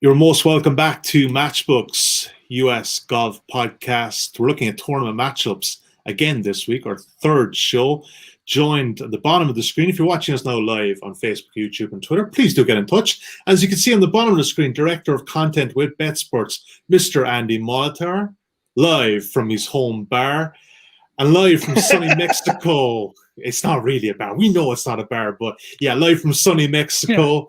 You're most welcome back to Matchbook's US Golf Podcast. We're looking at tournament matchups again this week, our third show. Joined at the bottom of the screen. If you're watching us now live on Facebook, YouTube, and Twitter, please do get in touch. As you can see on the bottom of the screen, Director of Content with BetSports, Mr. Andy Molitor, live from his home bar and live from sunny Mexico. It's not really a bar. We know it's not a bar, but yeah, live from sunny Mexico. Yeah.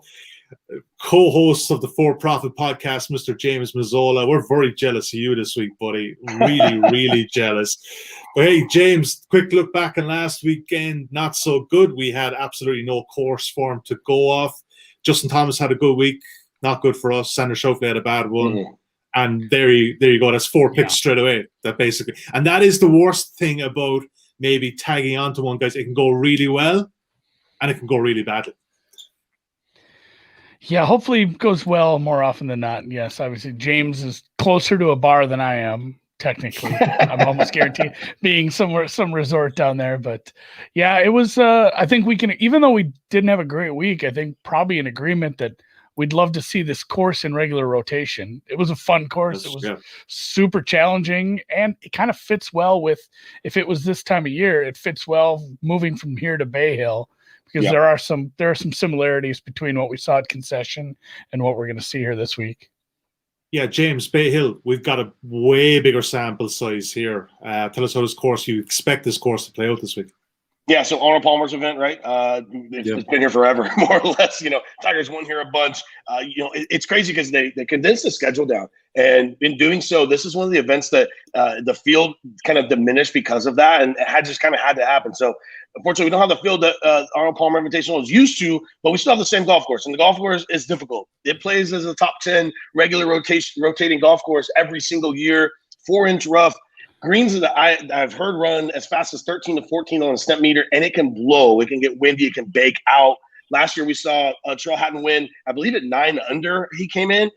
Co-host of the For-Profit Podcast, Mr. James Mazzola. We're very jealous of you this week, buddy. Really, really jealous. But hey, James, quick look back on last weekend. Not so good. We had absolutely no course form to go off. Justin Thomas had a good week. Not good for us. Sander Schauffele had a bad one. Mm-hmm. And there you go. That's 4 picks straight away. That basically, and that is the worst thing about maybe tagging onto one, guys. It can go really well, and it can go really badly. Yeah, hopefully it goes well more often than not. Yes, obviously James is closer to a bar than I am, technically. I'm almost guaranteed being somewhere, some resort down there. But yeah, it was, I think we can, even though we didn't have a great week, I think probably an agreement that we'd love to see this course in regular rotation. It was a fun course. It was super challenging, and it kind of fits well with, if it was this time of year, it fits well moving from here to Bay Hill. Because there are some similarities between what we saw at Concession and what we're going to see here this week. Yeah, James, Bay Hill, we've got a way bigger sample size here. Tell us how this course, you expect this course to play out this week. Yeah, so Arnold Palmer's event, right? It's been here forever, more or less. Tigers won here a bunch. It's crazy because they condensed the schedule down. And in doing so, this is one of the events that the field kind of diminished because of that, and it had to happen. So, unfortunately, we don't have the field that Arnold Palmer Invitational is used to, but we still have the same golf course. And the golf course is difficult. It plays as a top 10 regular rotating golf course every single year, 4-inch rough. Greens that I've heard run as fast as 13 to 14 on a step meter, and it can blow. It can get windy. It can bake out. Last year we saw Hatton win, I believe, at 9 under. He came in.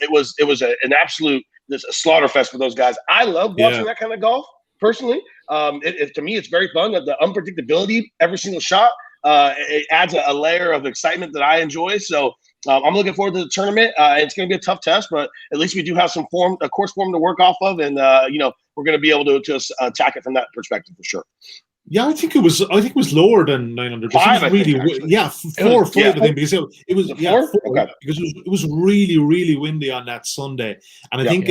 It was an absolute slaughter fest for those guys. I love watching that kind of golf personally. To me, it's very fun. The unpredictability every single shot. It adds a layer of excitement that I enjoy. So I'm looking forward to the tournament. It's going to be a tough test, but at least we do have some a course form to work off of, and we're going to be able to attack it from that perspective for sure. Yeah, I think it was lower than 900. 5, really, four or five. I think because it was 4? Okay. Because it was really, really windy on that Sunday, and I think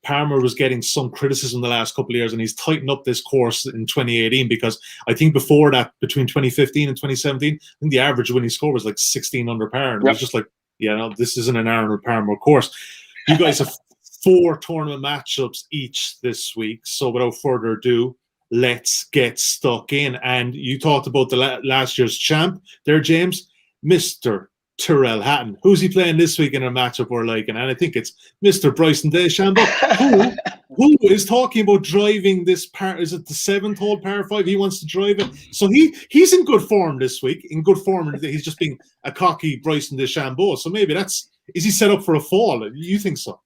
Palmer was getting some criticism the last couple of years, and he's tightened up this course in 2018 because I think before that, between 2015 and 2017, I think the average winning score was like 16 under par, and it was just like, this isn't an Arnold Palmer course. You guys have 4 tournament matchups each this week, so without further ado, let's get stuck in. And you talked about the last year's champ there, James, Mr. Tyrrell Hatton. Who's he playing this week in a matchup we're liking? And I think it's Mr. Bryson DeChambeau, who is talking about driving this par. Is it the 7th hole par 5? He wants to drive it. So he's in good form this week. In good form, he's just being a cocky Bryson DeChambeau. So maybe is he set up for a fall? You think so?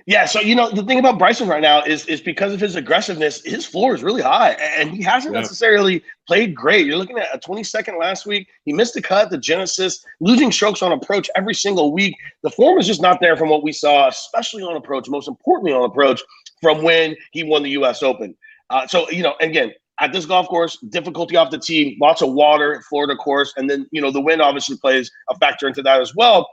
Yeah, so the thing about Bryson right now is because of his aggressiveness, his floor is really high, and he hasn't necessarily played great. You're looking at a 22nd last week. He missed the cut, the Genesis, losing strokes on approach every single week. The form is just not there from what we saw, especially on approach, most importantly on approach, from when he won the U.S. Open. Again, at this golf course, difficulty off the tee, lots of water, Florida course, and then, the wind obviously plays a factor into that as well.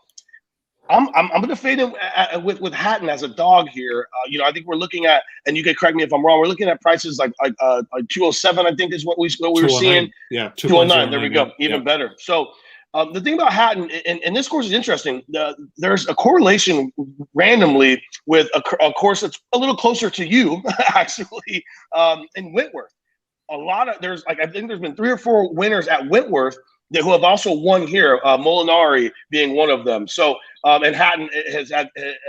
I'm going to fade him with Hatton as a dog here. I think we're looking at, and you can correct me if I'm wrong, we're looking at prices like 207, I think is what we were seeing. Yeah, 209. There we go. Even better. So the thing about Hatton, and this course is interesting. There's a correlation randomly with a course that's a little closer to you, actually, in Whitworth. I think there's been 3 or 4 winners at Whitworth who have also won here, Molinari being one of them. So, and Hatton has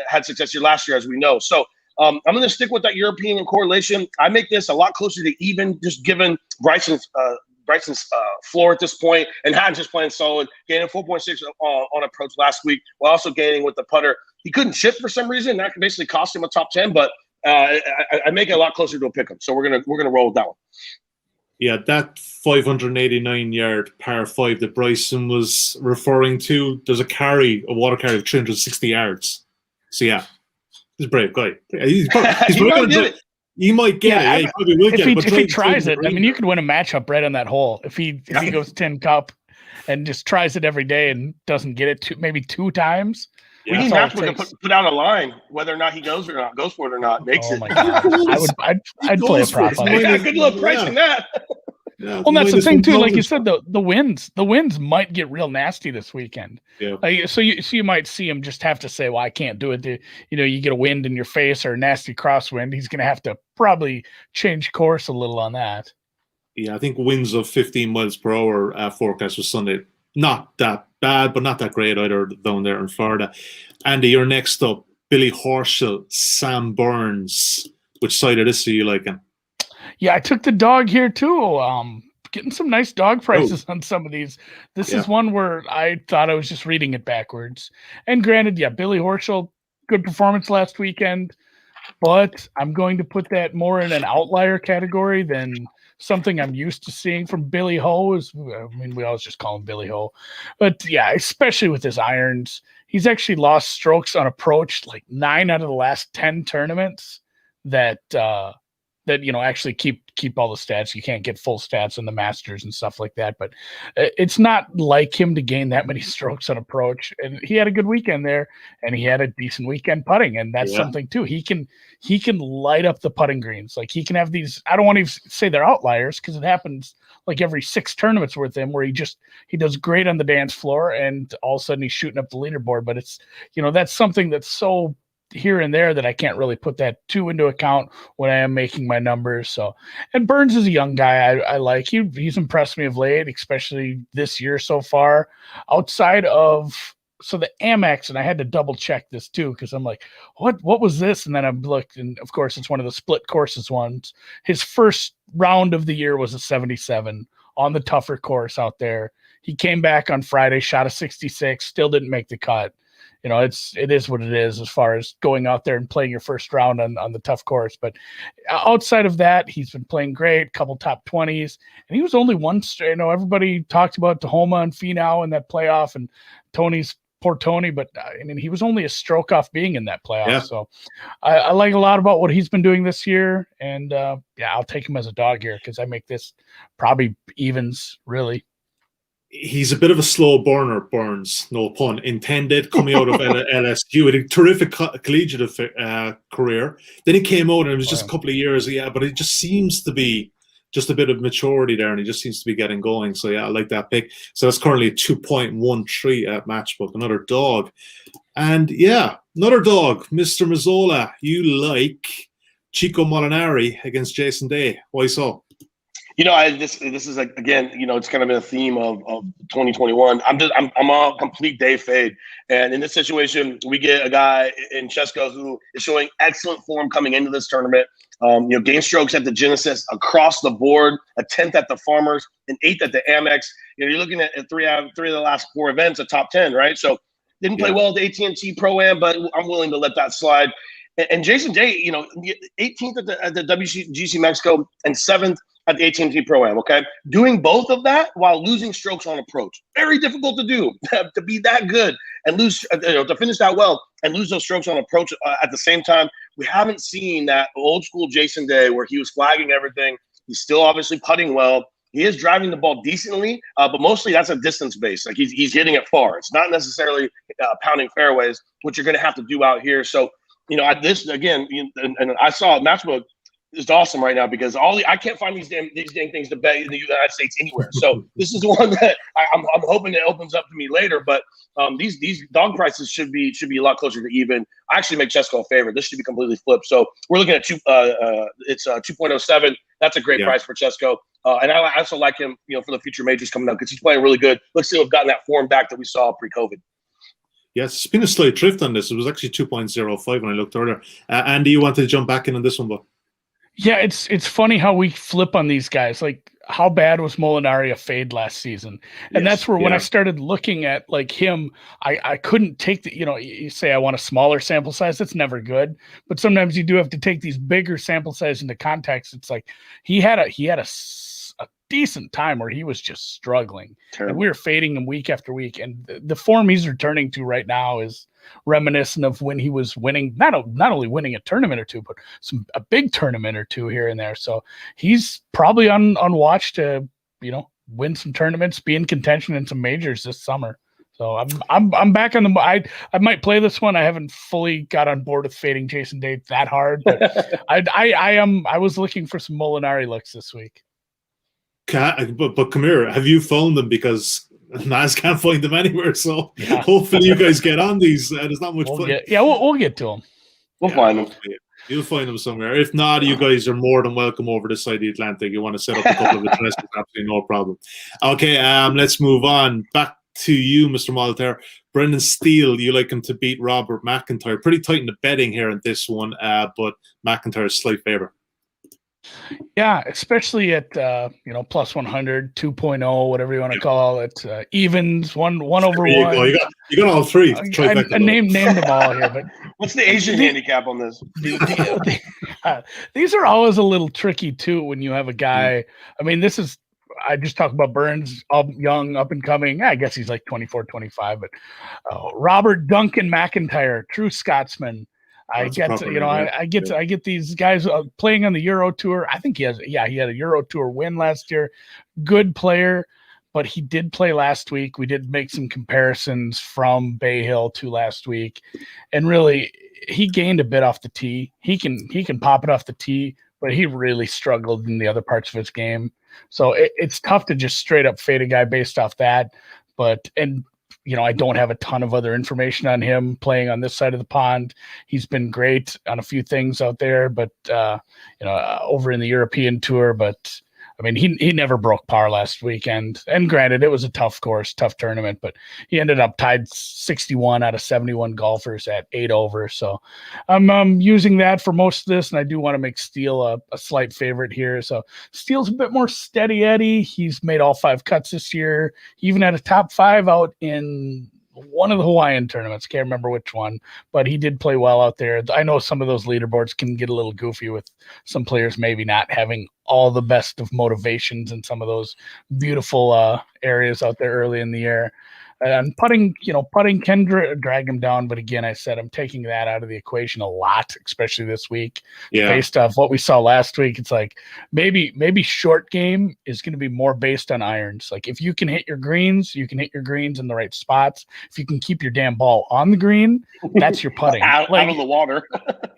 had success here last year, as we know. So I'm going to stick with that European correlation. I make this a lot closer to even, just given Bryson's floor at this point, and Hatton's just playing solid, gaining 4.6 on approach last week, while also gaining with the putter. He couldn't chip for some reason. That basically cost him a top 10, but I make it a lot closer to a pick 'em. So we're gonna roll with that one. Yeah, that 589-yard par 5 that Bryson was referring to, there's a water carry of 360 yards. So, yeah, he's a brave guy. He's probably going to do it. He might get it. Yeah, he probably will get it. If he tries it, I mean, you could win a matchup right on that hole. If he goes 10 cup and just tries it every day and doesn't get it maybe 2 times. We need Matchbook to put out a line, whether or not he goes for it or not. Makes it. My God. I'd play a prop on it. Yeah, good little price in that. Yeah, well, that's the thing too. Like you said, the winds might get real nasty this weekend. Yeah. So you might see him just have to say, "Well, I can't do it." You get a wind in your face or a nasty crosswind. He's going to have to probably change course a little on that. Yeah, I think winds of 15 miles per hour forecast for Sunday. Not that bad, but not that great either down there in Florida. Andy, you're next up. Billy Horschel, Sam Burns. Which side of this are you liking? Yeah, I took the dog here too. Getting some nice dog prices on some of these. This is one where I thought I was just reading it backwards. And granted, Billy Horschel, good performance last weekend, but I'm going to put that more in an outlier category than something I'm used to seeing from Billy Ho. We always just call him Billy Ho. But yeah, especially with his irons, he's actually lost strokes on approach like 9 out of the last 10 tournaments that actually keep all the stats. You can't get full stats in the Masters and stuff like that, but it's not like him to gain that many strokes on approach. And he had a good weekend there, and he had a decent weekend putting, and that's something too. He can light up the putting greens. Like he can have these. I don't want to say they're outliers because it happens like every 6 tournaments with him where he does great on the dance floor, and all of a sudden he's shooting up the leaderboard. But it's that's something that's so here and there that I can't really put that too into account when I am making my numbers. So, and Burns is a young guy I like. He's impressed me of late, especially this year so far. Outside of the Amex, and I had to double check this too because I'm like, what was this? And then I looked, and of course it's one of the split courses ones. His first round of the year was a 77 on the tougher course out there. He came back on Friday, shot a 66, still didn't make the cut. It is what it is as far as going out there and playing your first round on the tough course. But outside of that, he's been playing great, couple top 20s, and he was only one. Everybody talked about Tahoma and Finau in that playoff, and poor Tony, but he was only a stroke off being in that playoff. Yeah. So I like a lot about what he's been doing this year, and I'll take him as a dog here because I make this probably evens really. He's a bit of a slow burner, Burns, no pun intended, coming out of LSU with a terrific collegiate career. Then he came out and it was just a couple of years, but it just seems to be just a bit of maturity there, and he just seems to be getting going. So, I like that pick. So that's currently a 2.13 at Matchbook, another dog. And, another dog, Mr. Mazzola. You like Chico Molinari against Jason Day. Why so? This is like, again, it's kind of been a theme of 2021. I'm a complete day fade, and in this situation, we get a guy in Chesko who is showing excellent form coming into this tournament. Game strokes at the Genesis across the board, a 10th at the Farmers, an 8th at the Amex. You're looking at three of the last 4 events, a top 10, right? So didn't play well at the AT&T Pro-Am, but I'm willing to let that slide. And Jason Day, 18th at the WGC Mexico and 7th at the AT&T Pro-Am, okay? Doing both of that while losing strokes on approach. Very difficult to do, to be that good and lose, to finish that well and lose those strokes on approach at the same time. We haven't seen that old school Jason Day where he was flagging everything. He's still obviously putting well. He is driving the ball decently, but mostly that's a distance base. Like he's hitting it far. It's not necessarily pounding fairways, which you're going to have to do out here. So, this again, and I saw Matchbook is awesome right now because I can't find these dang things to bet in the United States anywhere. So this is one that I'm hoping it opens up to me later. But these dog prices should be a lot closer to even. I actually make Chesko a favorite. This should be completely flipped. So we're looking at 2.07. That's a great price for Chesko. And I also like him, for the future majors coming up because he's playing really good. Looks to have gotten that form back that we saw pre-COVID. Yes, it's been a slight drift on this. It was actually 2.05 when I looked earlier. Andy, you wanted to jump back in on this one, but. Yeah, it's funny how we flip on these guys. Like, how bad was Molinari a fade last season? And that's where when I started looking at like him, I couldn't take the, you say I want a smaller sample size. That's never good. But sometimes you do have to take these bigger sample size into context. It's like he had a decent time where he was just struggling. Terrible. And we were fading him week after week. And the form he's returning to right now is reminiscent of when he was winning, not only winning a tournament or two, but a big tournament or two here and there. So he's probably on watch to, win some tournaments, be in contention in some majors this summer. So I'm back on the. I might play this one. I haven't fully got on board with fading Jason Day that hard, but I was looking for some Molinari looks this week. But come here, have you found them? Because Naz can't find them anywhere. So hopefully you guys get on these. There's not much fun. We'll get to them. We'll find them. You'll find them somewhere. If not, you guys are more than welcome over this side of the Atlantic. You want to set up a couple of addresses, absolutely no problem. Okay, let's move on. Back to you, Mr. Molitor. Brendan Steele, you like him to beat Robert MacIntyre. Pretty tight in the betting here in this one, but MacIntyre is slight favourite. Yeah, especially at plus 100, 2.0, whatever you want to call it, evens, one over one. You got all three. I named them all here, but what's the Asian handicap on this? These are always a little tricky too when you have a guy. I mean, I just talked about Burns, young, up and coming. I guess he's like 24, 25, but Robert Duncan MacIntyre, true Scotsman. I get these guys playing on the Euro Tour. I think he had a Euro Tour win last year. Good player, but he did play last week. We did make some comparisons from Bay Hill to last week, and really he gained a bit off the tee. He can pop it off the tee, but he really struggled in the other parts of his game. So it's tough to just straight up fade a guy based off that. I don't have a ton of other information on him playing on this side of the pond. He's been great on a few things out there, but over in the European Tour. But I mean, he never broke par last weekend. And granted, it was a tough course, tough tournament, but he ended up tied 61 out of 71 golfers at 8 over. So I'm using that for most of this, and I do want to make Steele a slight favorite here. So Steele's a bit more steady Eddie. He's made all 5 cuts this year. He even had a top 5 out in one of the Hawaiian tournaments. Can't remember which one, but he did play well out there. I know some of those leaderboards can get a little goofy with some players maybe not having all the best of motivations in some of those beautiful areas out there early in the year. And putting can drag him down. But again, I said I'm taking that out of the equation a lot, especially this week. Yeah. Based off what we saw last week, it's like maybe short game is going to be more based on irons. Like if you can hit your greens, you can hit your greens in the right spots. If you can keep your damn ball on the green, that's your putting. out of the water.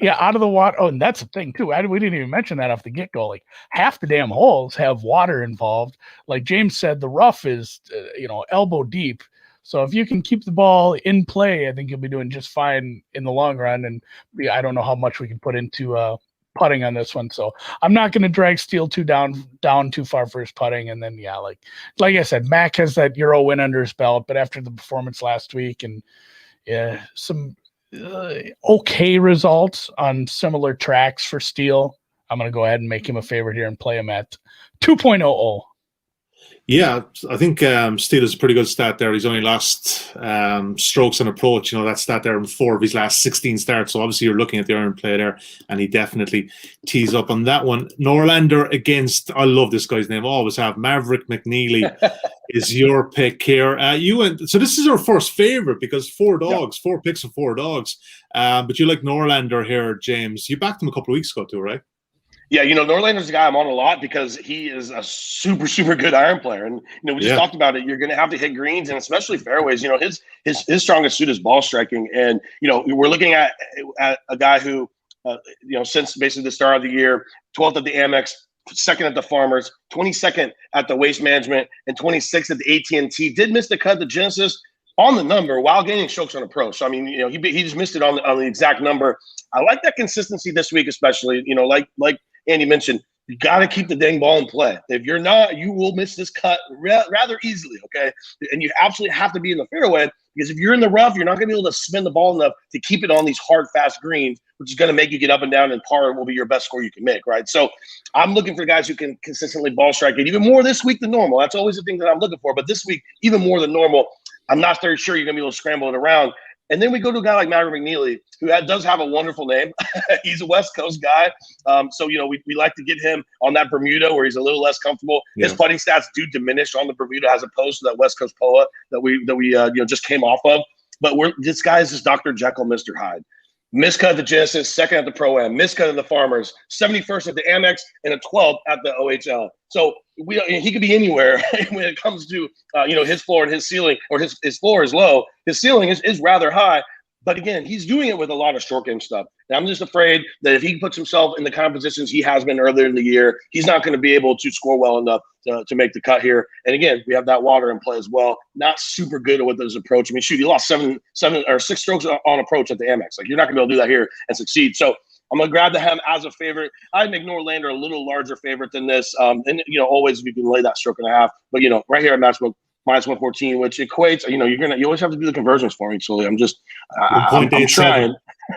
Out of the water. Oh, and that's the thing too. We didn't even mention that off the get-go. Like half the damn holes have water involved. Like James said, the rough is elbow deep. So if you can keep the ball in play, I think you'll be doing just fine in the long run. And I don't know how much we can put into putting on this one. So I'm not going to drag Steele down too far for his putting. And then, like I said, Mac has that Euro win under his belt, but after the performance last week and some okay results on similar tracks for Steele, I'm going to go ahead and make him a favorite here and play him at 2.00. Yeah, I think Steele is a pretty good stat there. He's only lost strokes on approach. That stat there in 4 of his last 16 starts. So obviously you're looking at the iron play there, and he definitely tees up on that one. Norlander against, I love this guy's name, I always have, Maverick McNealy is your pick here. So this is our first favorite because 4 picks of 4 dogs. But you like Norlander here, James. You backed him a couple of weeks ago too, right? Yeah, Norlander's a guy I'm on a lot because he is a super, super good iron player. And, we just talked about it. You're going to have to hit greens and especially fairways. His strongest suit is ball striking. And, we're looking at a guy who, since basically the start of the year, 12th at the Amex, 2nd at the Farmers, 22nd at the Waste Management, and 26th at the AT&T. Did miss the cut, the Genesis, on the number while gaining strokes on approach. So, I mean, he just missed it on the exact number. I like that consistency this week, especially, like Andy mentioned, You got to keep the dang ball in play. If you're not, you will miss this cut rather easily, okay? And you absolutely have to be in the fairway, because if you're in the rough, you're not going to be able to spin the ball enough to keep it on these hard, fast greens, which is going to make you get up and down, and par will be your best score you can make, right? So I'm looking for guys who can consistently ball strike it, even more this week than normal. That's always the thing that I'm looking for. But this week, even more than normal, I'm not very sure you're going to be able to scramble it around. And then we go to a guy like McNealy, who does have a wonderful name. He's a West Coast guy. So, we like to get him on that Bermuda where he's a little less comfortable. Yeah. His putting stats do diminish on the Bermuda as opposed to that West Coast POA that we just came off of. But this guy is just Dr. Jekyll, Mr. Hyde. Miscut at the Genesis, second at the Pro-Am, miscut at the Farmers, 71st at the Amex, and a 12th at the OHL. So he could be anywhere when it comes to his floor and his ceiling, or his floor is low. His ceiling is rather high. But again, he's doing it with a lot of short game stuff. And I'm just afraid that if he puts himself in the kind of positions he has been earlier in the year, he's not going to be able to score well enough to make the cut here. And again, we have that water in play as well. Not super good at what his approach. I mean, shoot, he lost 7 or 6 strokes on approach at the Amex. Like, you're not going to be able to do that here and succeed. So I'm going to grab the hem as a favorite. I'd make Norlander a little larger favorite than this. And always if you can lay that stroke and a half. But, right here at Matchbook, -114, which equates, you always have to do the conversions for me. So I'm trying.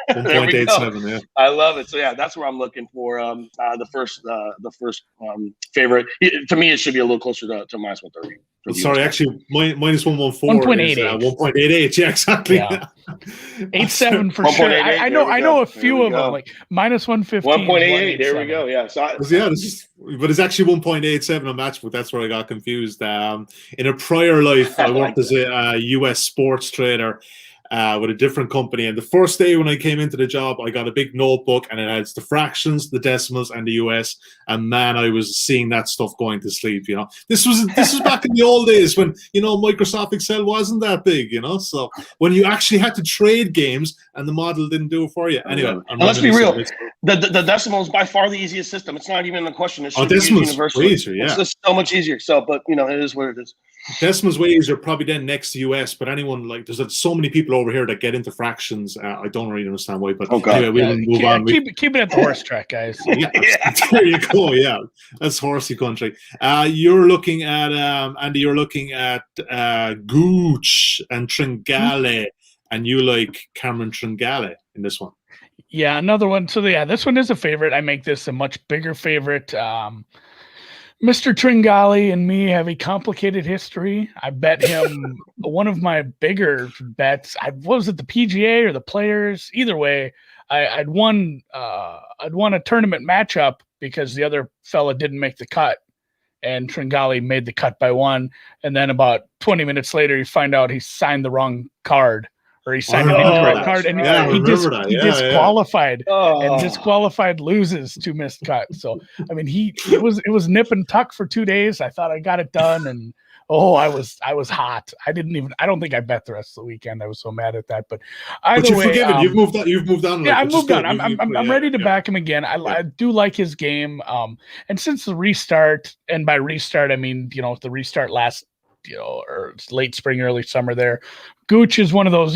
1.87, yeah. I love it. So yeah, that's where I'm looking for the first favorite. To me, it should be a little closer to -130. Sorry, actually, -114 1.88. 1.88. Yeah, exactly. Yeah. 8.7 for sure. I know a few of them, like -115. 1.88. There we go. Yeah. So but it's actually 1.87 on Matchbook. That's where I got confused. In a prior life, I worked as a US sports trader with a different company. And the first day when I came into the job, I got a big notebook, and it has the fractions, the decimals, and the US. And man, I was seeing that stuff going to sleep. This was back in the old days when Microsoft Excel wasn't that big. So when you actually had to trade games and the model didn't do it for you. Anyway, let's be real. The decimal is by far the easiest system. It's not even a question. It's universal. Easier, yeah. It's just so much easier. So, but it is what it is. Decimal's way easier, probably then next to US, but anyone there's so many people over here that get into fractions. I don't really understand why, but anyway, we'll move on. Keep it at the horse track, guys. Yeah. There you go. Yeah, that's horsey country. You're looking at Andy. You're looking at Gooch and Tringale, and you like Cameron Tringale in this one. Yeah, another one. So this one is a favorite. I make this a much bigger favorite. Mr. Tringale and me have a complicated history. I bet him one of my bigger bets. Was it the PGA or the Players? Either way, I'd won a tournament matchup because the other fella didn't make the cut, and Tringale made the cut by 1. And then about 20 minutes later, you find out he signed the wrong card. Or he signed an incorrect card, and he disqualified, and disqualified loses 2 missed cuts. So I mean, it was nip and tuck for 2 days. I thought I got it done, and I was hot. I don't think I bet the rest of the weekend. I was so mad at that. But either way, forgiven. You've moved on. Yeah, I've moved on. I'm ready to back him again. I do like his game. And since the restart, and by restart I mean the restart last or late spring, early summer there. Gooch is one of those,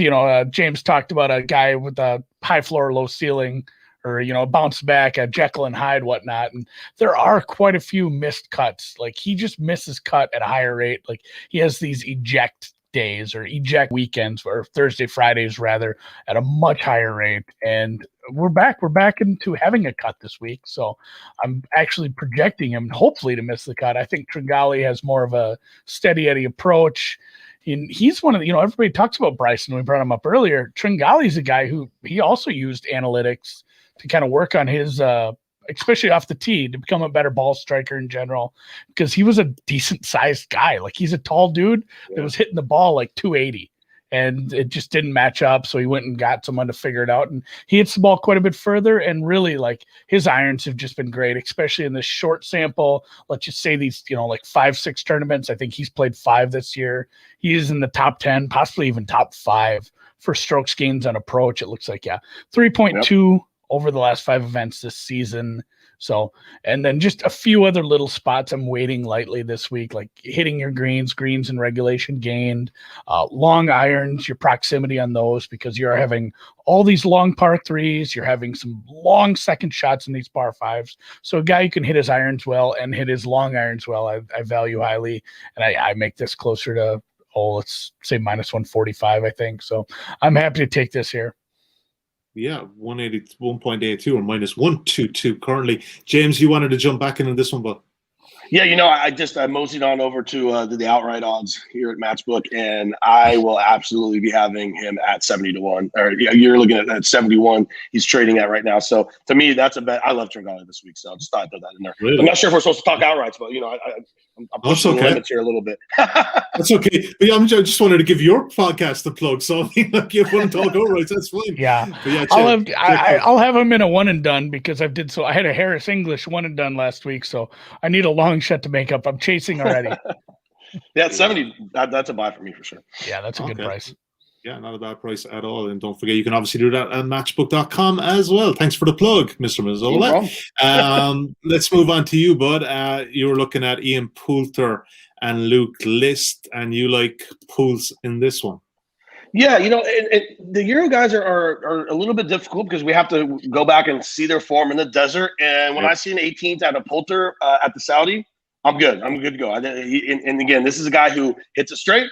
James talked about a guy with a high floor, low ceiling, or, bounce back, a Jekyll and Hyde, whatnot. And there are quite a few missed cuts. Like, he just misses cut at a higher rate. Like, he has these eject days or eject weekends, or Thursday, Fridays rather, at a much higher rate. And we're back into having a cut this week. So I'm actually projecting him hopefully to miss the cut. I think Tringale has more of a steady Eddie approach. He's one of the, everybody talks about Bryson. We brought him up earlier. Tringale's a guy who he also used analytics to kind of work on his, especially off the tee, to become a better ball striker in general, because he was a decent sized guy. Like, he's a tall dude that was hitting the ball like 280, and it just didn't match up. So he went and got someone to figure it out, and he hits the ball quite a bit further. And really, like, his irons have just been great, especially in this short sample. Let's just say these, like 5-6 tournaments. I think he's played 5 this year. He is in the top 10, possibly even top 5 for strokes gains on approach. It looks like, 3.2 over the last 5 events this season. So, and then just a few other little spots I'm waiting lightly this week, like hitting your greens in regulation gained, long irons, your proximity on those, because you're having all these long par threes, you're having some long second shots in these par fives. So a guy who can hit his irons well and hit his long irons well, I value highly. And I make this closer to, let's say minus 145, I think. So I'm happy to take this here. Yeah, 181.82 or minus 122 currently. James, you wanted to jump back into this one, but yeah, I moseyed on over to the outright odds here at Matchbook, and I will absolutely be having him at 70-1. Or you're looking at 71. He's trading at right now. So to me, that's a bet. I love Tringale this week, so I just thought I'd throw that in there. Really? I'm not sure if we're supposed to talk outrights, but I'm pushing the limits here a little bit. That's okay. But I just wanted to give your podcast a plug. So I mean, if you want to talk outrights, that's fine. Yeah, I'll have him in a one and done because I had a Harris English one and done last week, so I need a long shot to make up. I'm chasing already. Yeah, 70. That's a buy for me for sure. Yeah, that's a good price. Yeah, not a bad price at all. And don't forget, you can obviously do that at matchbook.com as well. Thanks for the plug, Mr. Mazzola. Let's move on to you, bud. You were looking at Ian Poulter and Luke List, and you like Pouls in this one. Yeah, the Euro guys are a little bit difficult because we have to go back and see their form in the desert. And when I see an 18th out of Poulter at the Saudi, I'm good. I'm good to go. And again, this is a guy who hits it straight.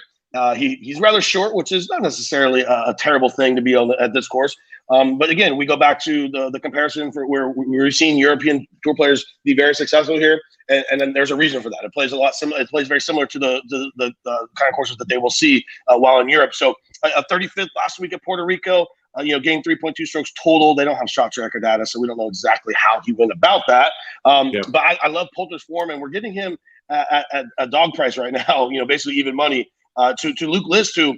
He's rather short, which is not necessarily a terrible thing to be at this course. But again, we go back to the comparison for where we're seeing European tour players be very successful here, and then there's a reason for that. It plays a lot similar. It plays very similar to the kind of courses that they will see while in Europe. So a 35th last week at Puerto Rico. Gained 3.2 strokes total. They don't have shot tracker data, so we don't know exactly how he went about that. But I love Poulter's form, and we're getting him at a dog price right now. Basically even money to Luke List, who,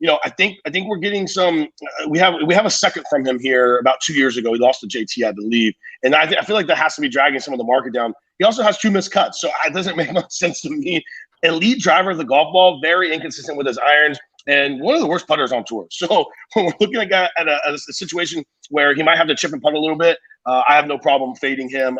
I think we're getting some. We have a second from him here about 2 years ago. He lost to JT, I believe, and I feel like that has to be dragging some of the market down. He also has 2 missed cuts, so it doesn't make much sense to me. Elite driver of the golf ball, very inconsistent with his irons, and one of the worst putters on tour. So when we're looking at a situation where he might have to chip and putt a little bit, I have no problem fading him.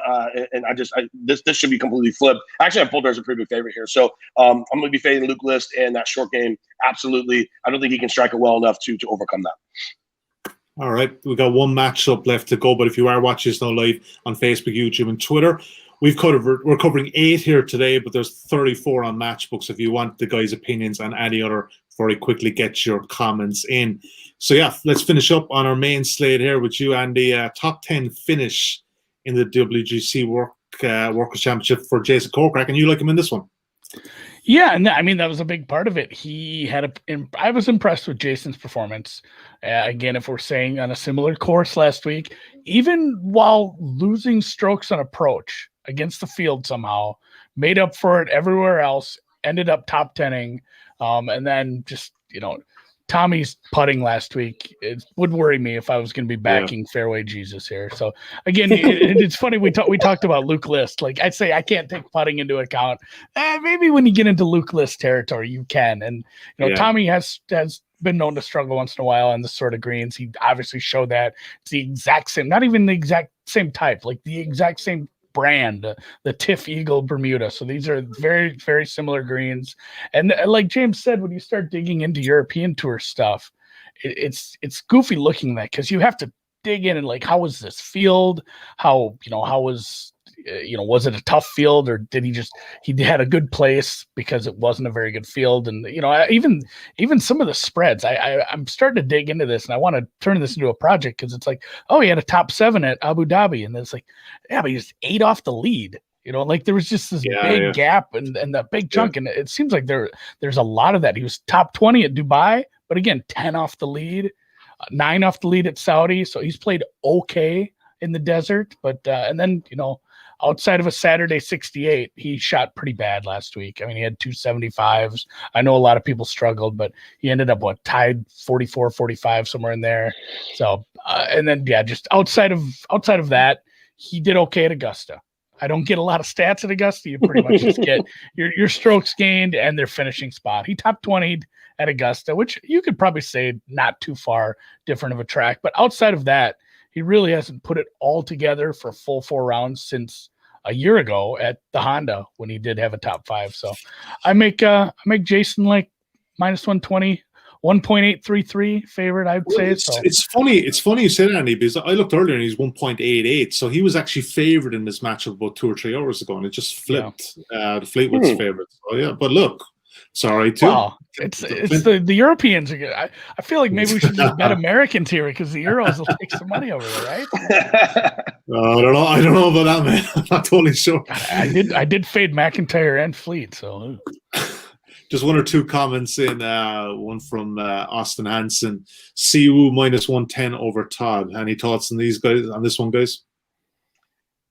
And this should be completely flipped. Actually, I have Poulter as a pretty big favorite here. So I'm going to be fading Luke List and that short game. Absolutely. I don't think he can strike it well enough to overcome that. All right. We've got one matchup left to go, but if you are watching us now live on Facebook, YouTube, and Twitter, we're covering 8 here today, but there's 34 on Matchbooks. If you want the guys' opinions on any other, very quickly get your comments in. So yeah, let's finish up on our main slate here with you, Andy. Top 10 finish in the WGC Workers' Championship for Jason Kokrak, and you like him in this one. Yeah, and I mean, that was a big part of it. I was impressed with Jason's performance. Again, if we're saying on a similar course last week, even while losing strokes on approach against the field somehow, made up for it everywhere else, ended up top 10ing. And then just, Tommy's putting last week, it would worry me if I was going to be backing Fairway Jesus here. So again, it's funny. We talked about Luke List. Like I'd say, I can't take putting into account. Maybe when you get into Luke List territory, you can. And, Tommy has been known to struggle once in a while on this sort of greens. He obviously showed that it's the exact same, not even the exact same type, like the exact same brand, the Tiff Eagle Bermuda. So these are very, very similar greens. And like James said, when you start digging into European Tour stuff, it's goofy looking at that because you have to dig in and like, how was this field? How was was it a tough field, or did he had a good place because it wasn't a very good field? And even some of the spreads, I'm starting to dig into this, and I want to turn this into a project because it's like, oh, he had a top 7 at Abu Dhabi, and it's like, yeah, but he just 8 off the lead. Like there was just this big gap and that big chunk, and it seems like there's a lot of that. He was top 20 at Dubai, but again, 10 off the lead, 9 off the lead at Saudi, so he's played okay in the desert, but and then outside of a Saturday 68, he shot pretty bad last week. I mean, he had 275s. I know a lot of people struggled, but he ended up tied 44, 45, somewhere in there. So, and then just outside of that, he did okay at Augusta. I don't get a lot of stats at Augusta. You pretty much just get your strokes gained and their finishing spot. He top 20'd at Augusta, which you could probably say not too far different of a track. But outside of that, he really hasn't put it all together for full 4 rounds since a year ago at the Honda when he did have a top 5. So I make Jason like minus 120, 1.833 favorite, I'd say. It's funny you say that, Andy, because I looked earlier and he's 1.88. So he was actually favored in this matchup about 2 or 3 hours ago, and it just flipped the Fleetwood's favorite. So yeah, but look, sorry too. Well, it's the Europeans are good. I feel like maybe we should just bet Americans here because the Euros will take some money over there, right? I don't know about that, man. I'm not totally sure. I did fade MacIntyre and Fleet, so just 1 or 2 comments in. One from Austin Hansen. Siwoo minus 110 over Todd. Any thoughts on these guys? On this one, guys?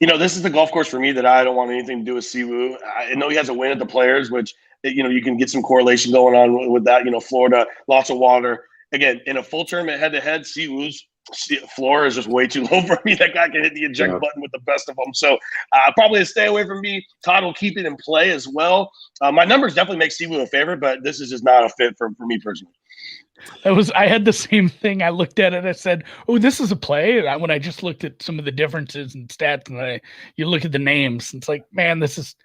This is the golf course for me that I don't want anything to do with Siwoo. I know he has a win at the Players, which you can get some correlation going on with that. Florida, lots of water. Again, in a full tournament head-to-head, Siwoo's floor is just way too low for me. That guy can hit the eject button with the best of them. So probably a stay away from me. Todd will keep it in play as well. My numbers definitely make Siwoo a favorite, but this is just not a fit for me personally. I had the same thing. I looked at it. I said, "Oh, this is a play." And when I just looked at some of the differences in stats, and you look at the names, it's like, man, this is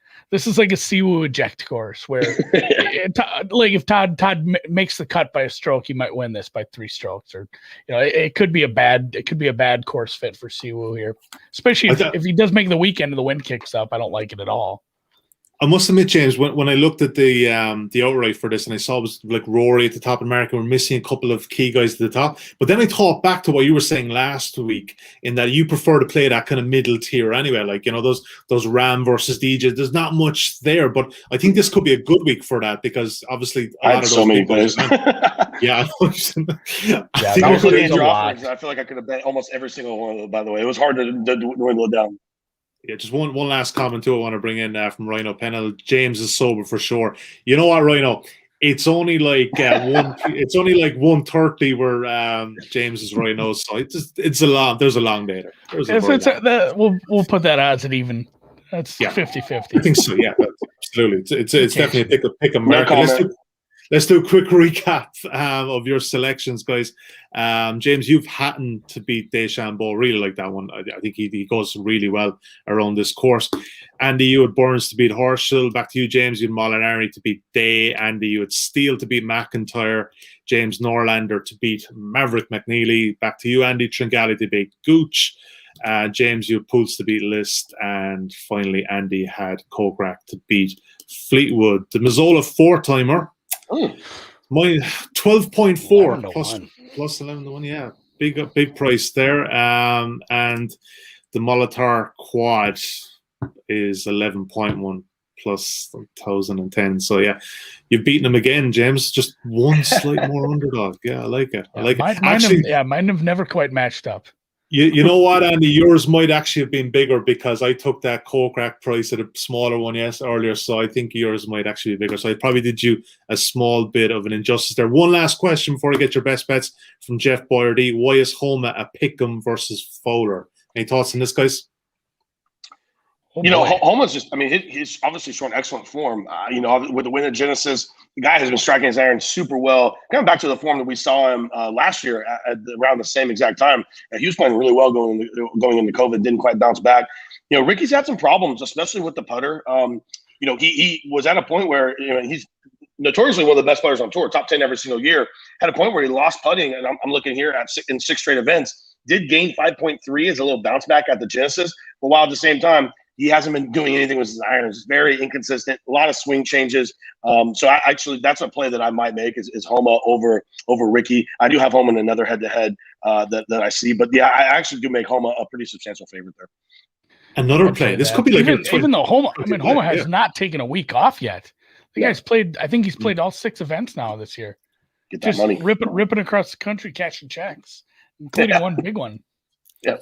like a Siwoo eject course where, if Todd makes the cut by a stroke, he might win this by 3 strokes, or it could be a bad course fit for Siwoo here, especially if he does make the weekend and the wind kicks up. I don't like it at all. I must admit, James, when I looked at the outright for this and I saw it was like Rory at the top of America, we're missing a couple of key guys at the top. But then I thought back to what you were saying last week, in that you prefer to play that kind of middle tier anyway, like those Ram versus DJ. There's not much there, but I think this could be a good week for that because obviously I had so many plays. Yeah, that was a lot. I feel like I could have bet almost every single one of them. By the way, it was hard to dwindle it down. Yeah, just one last comment too I want to bring in from Rhino Pennell. James is sober for sure. You know what, Rhino? It's only like it's only like 1:30 where James is Rhino. So there's a long day there. We'll put that odds at even. That's 50-50. I think so. Yeah, absolutely. It's definitely a pick 'em. Let's do a quick recap of your selections, guys. James, you've Hatton to beat DeChambeau. Really like that one. I think he goes really well around this course. Andy, you had Burns to beat Horschel. Back to you, James. You had Molinari to beat Day. Andy, you had Steele to beat MacIntyre. James, Norlander to beat Maverick McNealy. Back to you, Andy. Tringale to beat Gooch. James, you had Poulter to beat List. And finally, Andy had Kokrak to beat Fleetwood. The Mazzola 4-timer. Mine 12.4 plus 11 to 1. Yeah, big price there. And the Molitor quad is 11.1 plus 1,010. So yeah, you've beaten him again, James. Just one slight more underdog. Yeah, I like it. Mine have never quite matched up. You know what, Andy? Yours might actually have been bigger because I took that Kokrak price at a smaller one earlier, so I think yours might actually be bigger. So I probably did you a small bit of an injustice there. One last question before I get your best bets from Jeff Boyardee. Why is Homa a pick'em versus Fowler? Any thoughts on this, guys? Homa's just, he's obviously showing excellent form. With the win at Genesis, the guy has been striking his iron super well. Coming back to the form that we saw him last year at around the same exact time, he was playing really well going into COVID, didn't quite bounce back. Ricky's had some problems, especially with the putter. He was at a point where he's notoriously one of the best players on tour, top 10 every single year. Had a point where he lost putting, and I'm looking here in 6 straight events. Did gain 5.3 as a little bounce back at the Genesis, but while at the same time, he hasn't been doing anything with his irons. It's very inconsistent, a lot of swing changes. So that's a play that I might make is Homa over Ricky. I do have Homa in another head-to-head that I see. But, yeah, I actually do make Homa a pretty substantial favorite there. Another play. This could be like even though Homa has not taken a week off yet. The guy's played – I think he's played all 6 events now this year. Get that money. Ripping across the country, cashing checks, including one big one. Yeah.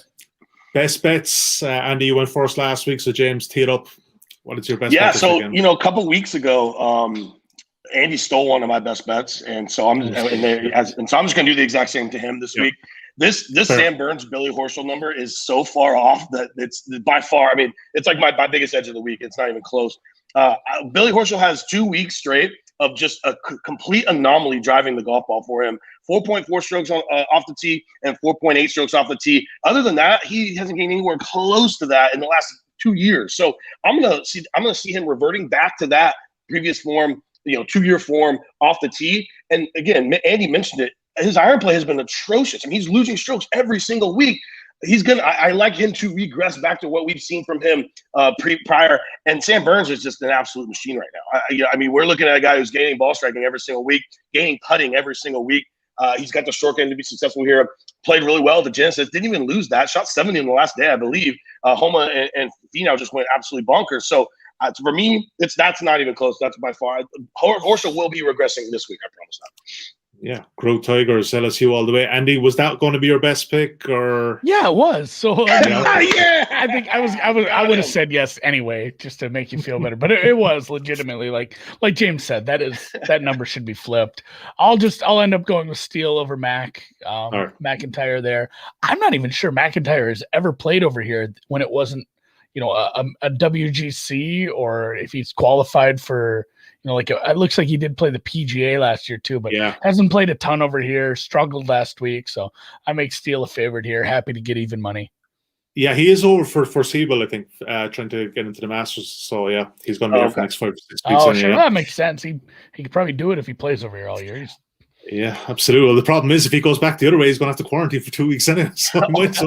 Best bets. Andy, you went first last week, so James, tee it up. What is your best bet? Yeah, so, a couple weeks ago, Andy stole one of my best bets, and so I'm just going to do the exact same to him this week. This Sam Burns Billy Horschel number is so far off that it's by far. It's like my biggest edge of the week. It's not even close. Billy Horschel has 2 weeks straight of just a complete anomaly driving the golf ball for him. 4.4 strokes off the tee and 4.8 strokes off the tee. Other than that, he hasn't gained anywhere close to that in the last 2 years. So I'm gonna see him reverting back to that previous form, 2-year form off the tee. And again, Andy mentioned it. His iron play has been atrocious. I mean, he's losing strokes every single week. I like him to regress back to what we've seen from him prior. And Sam Burns is just an absolute machine right now. I mean, we're looking at a guy who's gaining ball striking every single week, gaining putting every single week. He's got the short game to be successful here. Played really well at the Genesis. Didn't even lose that. Shot 70 in the last day, I believe. Homa and Finau just went absolutely bonkers. So for me, that's not even close. That's by far. Horschel will be regressing this week. I promise that. Yeah, Grow Tigers, LSU all the way. Andy, was that going to be your best pick, or? Yeah, it was. So yeah, I think I would have said yes anyway, just to make you feel better. But it was legitimately like James said, that number should be flipped. I'll end up going with Steele over MacIntyre there. I'm not even sure MacIntyre has ever played over here when it wasn't, a WGC, or if he's qualified for. It looks like he did play the PGA last year too, but hasn't played a ton over here. Struggled last week, so I make Steele a favorite here. Happy to get even money. Yeah, he is over for foreseeable, I think, trying to get into the Masters. So yeah, he's going to be there for the next 5 or 6 weeks. Oh, sure, that makes sense. He could probably do it if he plays over here all year. Yeah, absolutely. Well, the problem is if he goes back the other way, he's going to have to quarantine for 2 weeks anyway. So might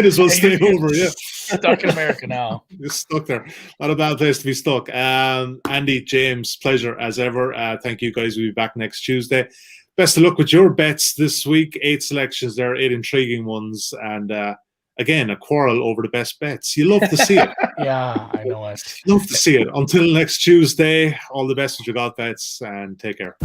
as well stay over. Yeah, stuck in America now. You're stuck there. Not a bad place to be stuck. Andy, James, pleasure as ever. Thank you guys. We'll be back next Tuesday. Best of luck with your bets this week. 8 selections there, 8 intriguing ones, and again, a quarrel over the best bets. You love to see it. Yeah, I know it. Love to see it. Until next Tuesday, all the best with your golf bets, and take care.